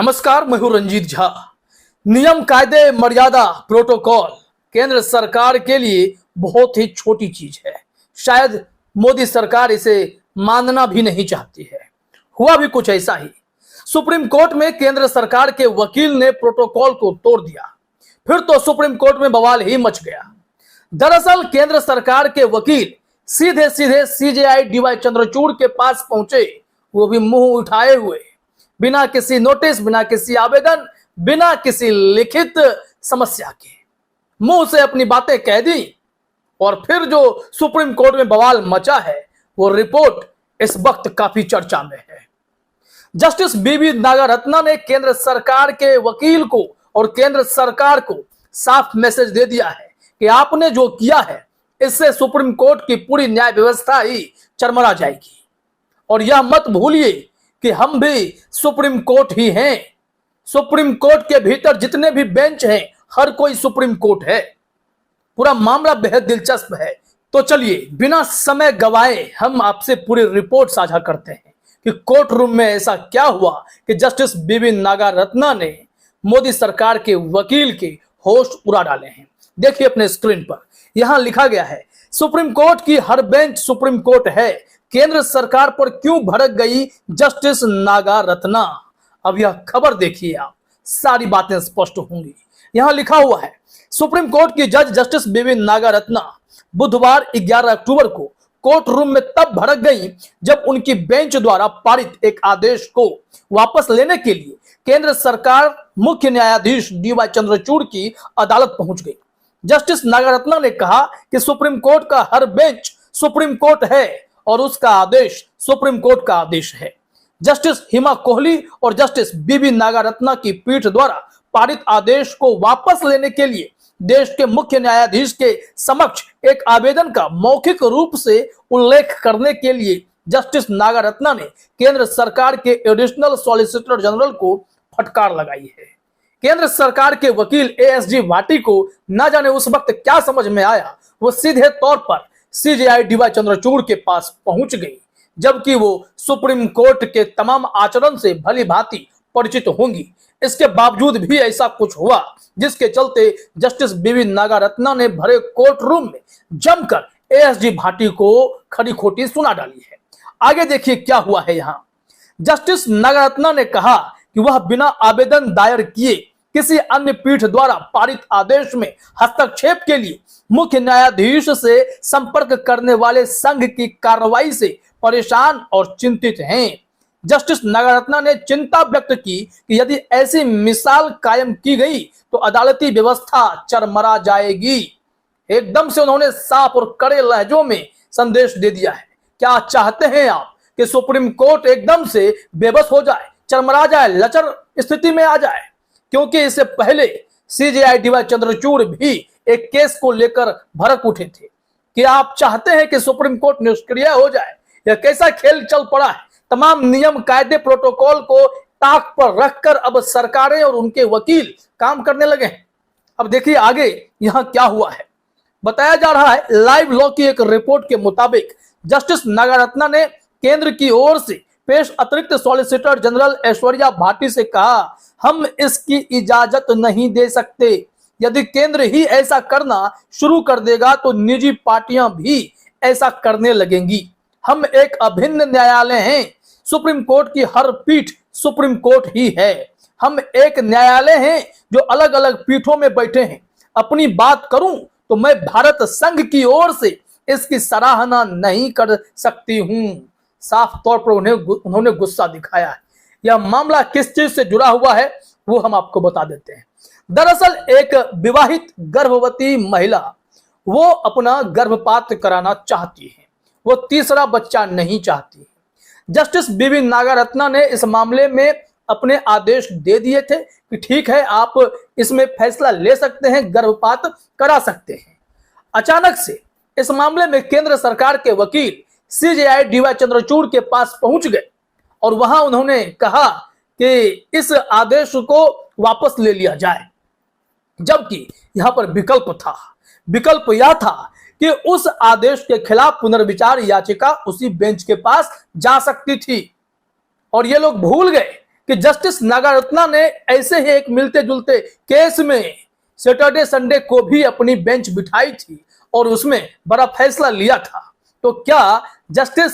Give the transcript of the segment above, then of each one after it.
नमस्कार, मैं हूं रंजीत झा। नियम, कायदे, मर्यादा, प्रोटोकॉल केंद्र सरकार के लिए बहुत ही छोटी चीज है। शायद मोदी सरकार इसे मानना भी नहीं चाहती है। हुआ भी कुछ ऐसा ही। सुप्रीम कोर्ट में केंद्र सरकार के वकील ने प्रोटोकॉल को तोड़ दिया। फिर तो सुप्रीम कोर्ट में बवाल ही मच गया। दरअसल केंद्र सरकार के वकील सीधे सीधे सीजेआई डीवाई चंद्रचूड़ के पास पहुंचे, वो भी मुंह उठाए हुए, बिना किसी नोटिस, बिना किसी आवेदन, बिना किसी लिखित समस्या के मुंह से अपनी बातें कह दी। और फिर जो सुप्रीम कोर्ट में बवाल मचा है, वो रिपोर्ट इस वक्त काफी चर्चा में है। जस्टिस बीबी नागारत्ना ने केंद्र सरकार के वकील को और केंद्र सरकार को साफ मैसेज दे दिया है कि आपने जो किया है, इससे सुप्रीम कोर्ट की पूरी न्याय व्यवस्था ही चरमरा जाएगी। और यह मत भूलिए कि हम भी सुप्रीम कोर्ट ही हैं। सुप्रीम कोर्ट के भीतर जितने भी बेंच हैं, हर कोई सुप्रीम कोर्ट है। पूरा मामला बेहद दिलचस्प है। तो चलिए बिना समय गवाए हम आपसे पूरी रिपोर्ट साझा करते हैं कि कोर्ट रूम में ऐसा क्या हुआ कि जस्टिस बीबी नागारत्ना ने मोदी सरकार के वकील के होश उड़ा डाले हैं। देखिए अपने स्क्रीन पर यहां लिखा गया है, सुप्रीम कोर्ट की हर बेंच सुप्रीम कोर्ट है, केंद्र सरकार पर क्यों भड़क गई जस्टिस नागारत्ना। अब यह खबर देखिए आप, सारी बातें स्पष्ट होंगी। यहां लिखा हुआ है, सुप्रीम कोर्ट की जज जस्टिस बीबी नागारत्ना बुधवार 11 अक्टूबर को कोर्ट रूम में तब भड़क गई जब उनकी बेंच द्वारा पारित एक आदेश को वापस लेने के लिए केंद्र सरकार मुख्य न्यायाधीश डीवाई चंद्रचूड़ की अदालत पहुंच गई। जस्टिस नागारत्ना ने कहा कि सुप्रीम कोर्ट का हर बेंच सुप्रीम कोर्ट है और उसका आदेश सुप्रीम कोर्ट का आदेश है। जस्टिस हिमा कोहली और जस्टिस बीबी नागारत्ना की पीठ द्वारा पारित आदेश को वापस लेने के लिए देश के मुख्य न्यायाधीश के समक्ष एक आवेदन का मौखिक रूप से उल्लेख करने के लिए जस्टिस नागारत्ना ने केंद्र सरकार के एडिशनल सॉलिसिटर जनरल को फटकार लगाई है। केंद्र सरकार के वकील एएसजी भाटी को न जाने उस वक्त क्या समझ में आया, वो सीधे तौर पर सीजेआई डीवाई चंद्रचूड़ के पास पहुंच गई, जबकि वो सुप्रीम कोर्ट के तमाम आचरण से भली भांति परिचित होंगी। इसके बावजूद भी ऐसा कुछ हुआ जिसके चलते जस्टिस बीबी नागारत्ना ने भरे कोर्ट रूम में जमकर एएसजी भाटी को खरी खोटी सुना डाली है। आगे देखिए क्या हुआ है। यहाँ जस्टिस नागारत्ना ने कहा कि वह बिना आवेदन दायर किए किसी अन्य पीठ द्वारा पारित आदेश में हस्तक्षेप के लिए मुख्य न्यायाधीश से संपर्क करने वाले संघ की कार्रवाई से परेशान और चिंतित हैं। जस्टिस नागारत्ना ने चिंता व्यक्त की कि यदि ऐसी मिसाल कायम की गई तो अदालती व्यवस्था चरमरा जाएगी। एकदम से उन्होंने साफ और कड़े लहजों में संदेश दे दिया है। क्या चाहते हैं आप कि सुप्रीम कोर्ट एकदम से बेबस हो जाए, चरमरा जाए, लचर स्थिति में आ जाए? क्योंकि इससे पहले सीजेआई डीवाई चंद्रचूड़ भी एक केस को लेकर भड़क उठे थे कि आप चाहते हैं कि सुप्रीम कोर्ट निष्क्रिय हो जाए। यह कैसा खेल चल पड़ा है। तमाम नियम, कायदे, प्रोटोकॉल को ताक पर रखकर अब सरकारें और उनके वकील काम करने लगे हैं। अब देखिए आगे यहां क्या हुआ है। बताया जा रहा है, लाइव लॉ की एक रिपोर्ट के मुताबिक जस्टिस नागारत्ना ने केंद्र की ओर से पेश अतिरिक्त सॉलिसिटर जनरल ऐश्वर्या भाटी से कहा, हम इसकी इजाजत नहीं दे सकते। यदि केंद्र ही ऐसा करना शुरू कर देगा तो निजी पार्टियां भी ऐसा करने लगेंगी। हम एक अभिन्न न्यायालय हैं। सुप्रीम कोर्ट की हर पीठ सुप्रीम कोर्ट ही है। हम एक न्यायालय हैं जो अलग अलग पीठों में बैठे हैं। अपनी बात करूं तो मैं भारत संघ की ओर से इसकी सराहना नहीं कर सकती हूं। साफ तौर पर उन्होंने गुस्सा दिखाया है। यह मामला किस चीज से जुड़ा हुआ है वो हम आपको बता देते हैं। दरअसल एक विवाहित गर्भवती महिला वो अपना गर्भपात कराना चाहती है। वो तीसरा बच्चा नहीं चाहती। जस्टिस बीबी नागारत्ना ने इस मामले में अपने आदेश दे दिए थे कि ठीक है, आप इसमें फैसला ले सकते हैं, गर्भपात करा सकते हैं। अचानक से इस मामले में केंद्र सरकार के वकील सीजेआई डीवाई चंद्रचूड़ के पास पहुंच गए और वहां उन्होंने कहा कि इस आदेश को वापस ले लिया जाए। जबकि यहां पर विकल्प था। विकल्प यह था कि उस आदेश के खिलाफ पुनर्विचार याचिका उसी बेंच के पास जा सकती थी। और ये लोग भूल गए कि जस्टिस नागारत्ना ने ऐसे ही एक मिलते जुलते केस में सैटरडे संडे को भी अपनी बेंच बिठाई थी और उसमें बड़ा फैसला लिया था। तो क्या जस्टिस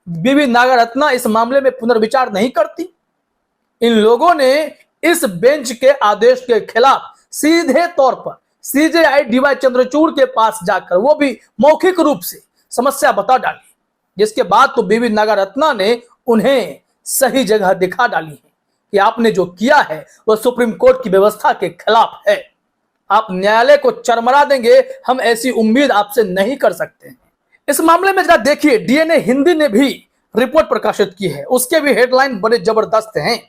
बीवी नागारत्ना इस मामले में पुनर्विचार नहीं करती? इन लोगों ने इस बेंच के आदेश के खिलाफ सीधे तौर पर सीजेआई डीवाई चंद्रचूड़ के पास जाकर वो भी मौखिक रूप से समस्या बता डाली, जिसके बाद तो बीवी नागारत्ना ने उन्हें सही जगह दिखा डाली है कि आपने जो किया है वह सुप्रीम कोर्ट की व्यवस्था के खिलाफ है। आप न्यायालय को चरमरा देंगे, हम ऐसी उम्मीद आपसे नहीं कर सकते हैं। इस मामले में जरा देखिए, डीएनए हिंदी ने भी रिपोर्ट प्रकाशित की है, उसके भी हेडलाइन बड़े जबरदस्त हैं।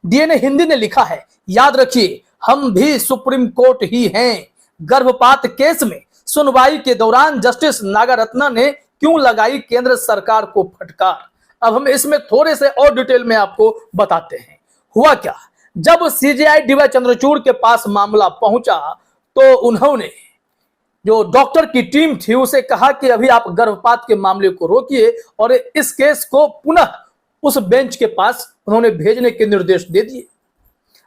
डीएनए हिंदी ने लिखा है, याद रखिए हम भी सुप्रीम कोर्ट ही हैं। गर्भपात केस में सुनवाई के दौरान जस्टिस नागारत्ना ने क्यों लगाई केंद्र सरकार को फटकार। अब हम इसमें थोड़े से और डिटेल में आपको बताते हैं। हुआ क्या, जब सीजेआई डीवाई चंद्रचूड़ के पास मामला पहुंचा तो उन्होंने जो डॉक्टर की टीम थी उसे कहा कि अभी आप गर्भपात के मामले को रोकिए और इस केस को पुनः उस बेंच के पास उन्होंने भेजने के निर्देश दे दिए।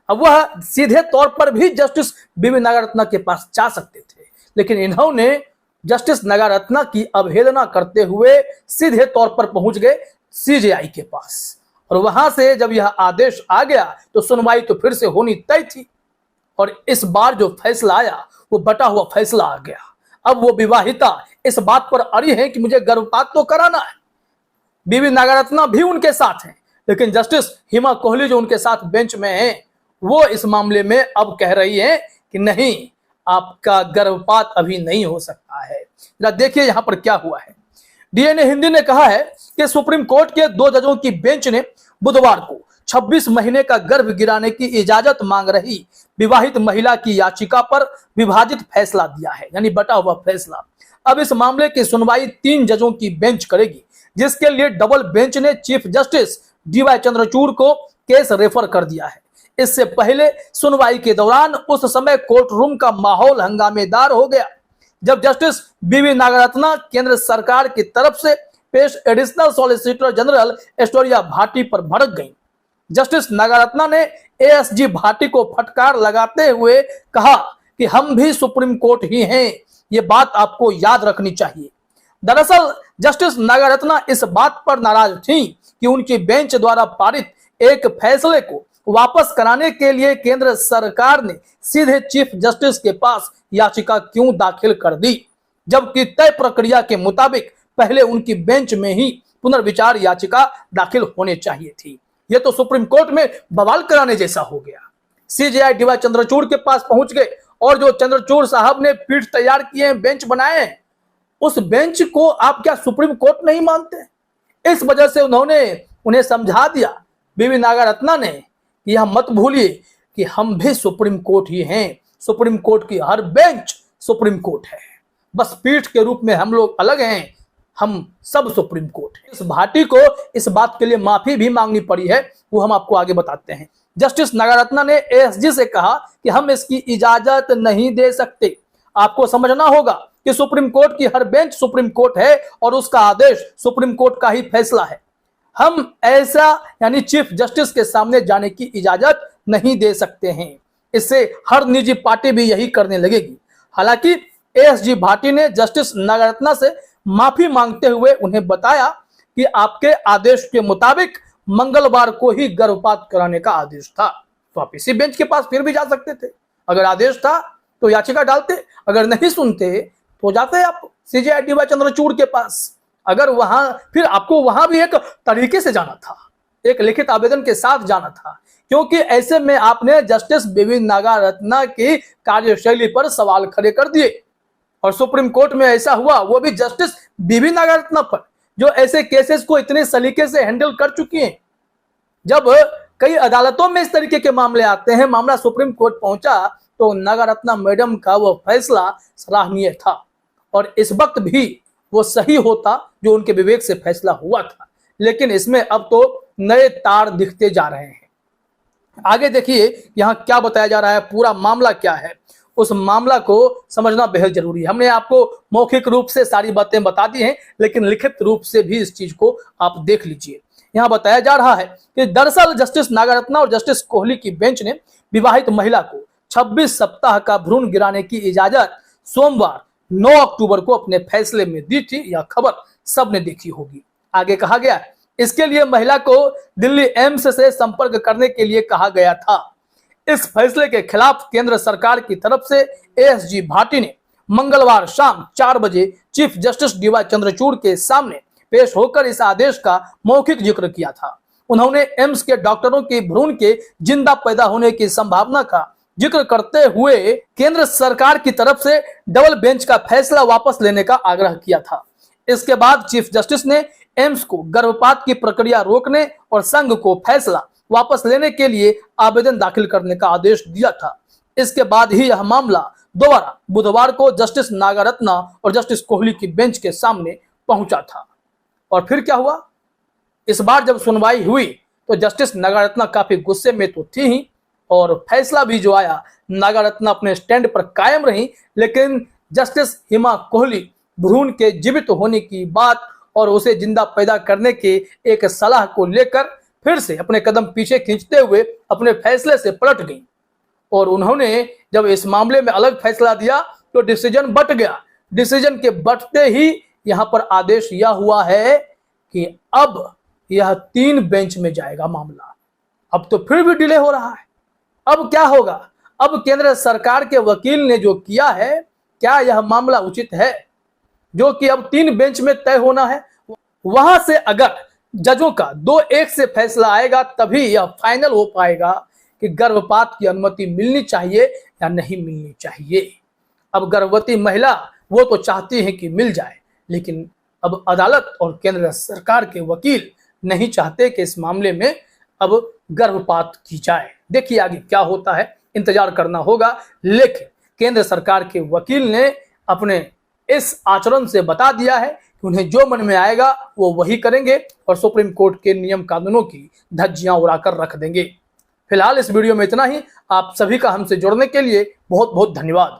अब वह सीधे तौर पर भी जस्टिस बीवी नागारत्ना के पास जा सकते थे, लेकिन इन्होंने जस्टिस नागारत्ना की अवहेलना करते हुए सीधे तौर पर पहुंच गए सीजेआई के पास और वहां से जब यह आदेश आ गया तो सुनवाई तो फिर से होनी तय थी और इस बार जो फैसला आया वो बटा हुआ फैसला आ गया। अब वो विवाहिता इस बात पर अड़ी है कि मुझे गर्भपात तो कराना है। बीवी नागारत्ना भी उनके साथ हैं, लेकिन जस्टिस हिमा कोहली जो उनके साथ बेंच में हैं वो इस मामले में अब कह रही है कि नहीं, आपका गर्भपात अभी नहीं हो सकता है। जरा देखिए यहां पर क्या हुआ है। डीएनए हिंदी ने कहा है कि सुप्रीम कोर्ट के 2 जजों की बेंच ने बुधवार को 26 महीने का गर्भ गिराने की इजाजत मांग रही विवाहित महिला की याचिका पर विभाजित फैसला दिया है, यानी बटा हुआ फैसला। अब इस मामले की सुनवाई 3 जजों की बेंच करेगी, जिसके लिए डबल बेंच ने चीफ जस्टिस डीवाई चंद्रचूड़ को केस रेफर कर दिया है। इससे पहले सुनवाई के दौरान उस समय कोर्ट रूम का माहौल हंगामेदार हो गया जब जस्टिस बीवी नागारत्ना केंद्र सरकार की तरफ से पेश additional solicitor general Astoria Bhati पर भड़क गईं। जस्टिस नागारत्ना ने एएसजी भाटी को फटकार लगाते हुए कहा कि हम भी सुप्रीम कोर्ट ही हैं, ये बात आपको याद रखनी चाहिए। दरअसल जस्टिस नागारत्ना इस बात पर नाराज थीं कि उनकी बेंच द्वारा पारित एक फैसले को वापस कराने के लिए केंद्र सरकार ने सीधे चीफ जस्टिस के पास याचिका क्यों दाखिल कर दी, जबकि तय प्रक्रिया के मुताबिक पहले उनकी बेंच में ही पुनर्विचार याचिका दाखिल होने चाहिए थी। यह तो सुप्रीम कोर्ट में बवाल कराने जैसा हो गया। सीजेआई डीवाई चंद्रचूड़ के पास पहुंच गए और जो चंद्रचूड़ साहब ने पीठ तैयार किए हैं, बेंच बनाए हैं, उस बेंच को आप क्या सुप्रीम कोर्ट नहीं मानते? इस वजह से उन्होंने उन्हें समझा दिया, बीवी नागारत्ना ने, यह मत भूलिए कि हम भी सुप्रीम कोर्ट ही हैं। सुप्रीम कोर्ट की हर बेंच सुप्रीम कोर्ट है, बस पीठ के रूप में हम लोग अलग हैं, हम सब सुप्रीम कोर्ट हैं। इस भाटी को इस बात के लिए माफी भी मांगनी पड़ी है, वो हम आपको आगे बताते हैं। जस्टिस नागारत्ना ने एएसजी से कहा कि हम इसकी इजाजत नहीं दे सकते। आपको समझना होगा कि सुप्रीम कोर्ट की हर बेंच सुप्रीम कोर्ट है और उसका आदेश सुप्रीम कोर्ट का ही फैसला है। हम ऐसा यानी चीफ जस्टिस के सामने जाने की इजाजत नहीं दे सकते हैं। इससे हर निजी पार्टी भी यही करने लगेगी। हालांकि एएसजी भाटी ने जस्टिस नागारत्ना से माफी मांगते हुए उन्हें बताया कि आपके आदेश के मुताबिक मंगलवार को ही गर्भपात कराने का आदेश था, तो आप इसी बेंच के पास फिर भी जा सकते थे। अगर आदेश था तो याचिका डालते, अगर नहीं सुनते तो जाते आप सीजेआई डीवाई चंद्रचूड़ के पास। अगर वहां फिर आपको वहां भी एक तरीके से जाना था, एक लिखित आवेदन के साथ जाना था, क्योंकि ऐसे में आपने जस्टिस बीवी नागारत्ना की कार्यशैली पर सवाल खड़े कर दिए और सुप्रीम कोर्ट में ऐसा हुआ, वो भी जस्टिस बीवी नागारत्ना पर, जो ऐसे केसेस को इतने सलीके से हैंडल कर चुकी हैं। जब कई अदालतों में इस तरीके के मामले आते हैं, मामला सुप्रीम कोर्ट पहुंचा तो नागारत्ना मैडम का वो फैसला सराहनीय था और इस वक्त भी वो सही होता जो उनके विवेक से फैसला हुआ था। लेकिन इसमें अब तो नए तार दिखते जा रहे हैं। आगे देखिए यहाँ क्या बताया जा रहा है, पूरा मामला क्या है, उस मामला को समझना बेहद जरूरी है। हमने आपको मौखिक रूप से सारी बातें बता दी हैं, लेकिन लिखित रूप से भी इस चीज को आप देख लीजिए। यहाँ बताया जा रहा है कि दरअसल जस्टिस नागरत्ना और जस्टिस कोहली की बेंच ने विवाहित महिला को 26 सप्ताह का भ्रूण गिराने की इजाजत सोमवार 9 अक्टूबर को अपने फैसले में दी थी। यह खबर सबने देखी होगी। आगे कहा गया है, इसके लिए महिला को दिल्ली एम्स से संपर्क करने के लिए कहा गया था। इस फैसले के खिलाफ केंद्र सरकार की तरफ से एएसजी भाटी ने मंगलवार शाम 4 बजे चीफ जस्टिस डीवाई चंद्रचूड़ के सामने पेश होकर इस आदेश का मौखिक जिक्र किया था। उन्होंने एम्स के डॉक्टरों की भ्रूण के जिंदा पैदा होने की संभावना का जिक्र करते हुए केंद्र सरकार की तरफ से डबल बेंच का फैसला वापस लेने का आग्रह किया था। इसके बाद चीफ जस्टिस ने एम्स को गर्भपात की प्रक्रिया रोकने और संघ को फैसला वापस लेने के लिए आवेदन दाखिल करने का आदेश दिया था। इसके बाद ही यह मामला दोबारा बुधवार को जस्टिस नागरत्ना और जस्टिस कोहली की बेंच के सामने पहुंचा था। और फिर क्या हुआ? इस बार जब सुनवाई हुई तो जस्टिस नागरत्ना काफी गुस्से में तो थी ही, और फैसला भी जो आया, नागरत्ना अपने स्टैंड पर कायम रही, लेकिन जस्टिस हिमा कोहली भ्रूण के जीवित होने की बात और उसे जिंदा पैदा करने के एक सलाह को लेकर फिर से अपने कदम पीछे खींचते हुए अपने फैसले से पलट गई। और उन्होंने जब इस मामले में अलग फैसला दिया तो डिसीजन बट गया। डिसीजन के बटते ही यहाँ पर आदेश यह हुआ है कि अब यह 3 बेंच में जाएगा मामला। अब तो फिर भी डिले हो रहा है। अब क्या होगा? अब केंद्र सरकार के वकील ने जो किया है, क्या यह मामला उचित है जो कि अब 3 बेंच में तय होना है? वहां से अगर जजों का 2-1 से फैसला आएगा तभी यह फाइनल हो पाएगा कि गर्भपात की अनुमति मिलनी चाहिए या नहीं मिलनी चाहिए। अब गर्भवती महिला वो तो चाहती है कि मिल जाए, लेकिन अब अदालत और केंद्र सरकार के वकील नहीं चाहते कि इस मामले में अब गर्भपात की जाए। देखिए आगे क्या होता है, इंतजार करना होगा। लेकिन केंद्र सरकार के वकील ने अपने इस आचरण से बता दिया है कि उन्हें जो मन में आएगा वो वही करेंगे और सुप्रीम कोर्ट के नियम कानूनों की धज्जियां उड़ाकर रख देंगे। फिलहाल इस वीडियो में इतना ही। आप सभी का हमसे जुड़ने के लिए बहुत बहुत धन्यवाद।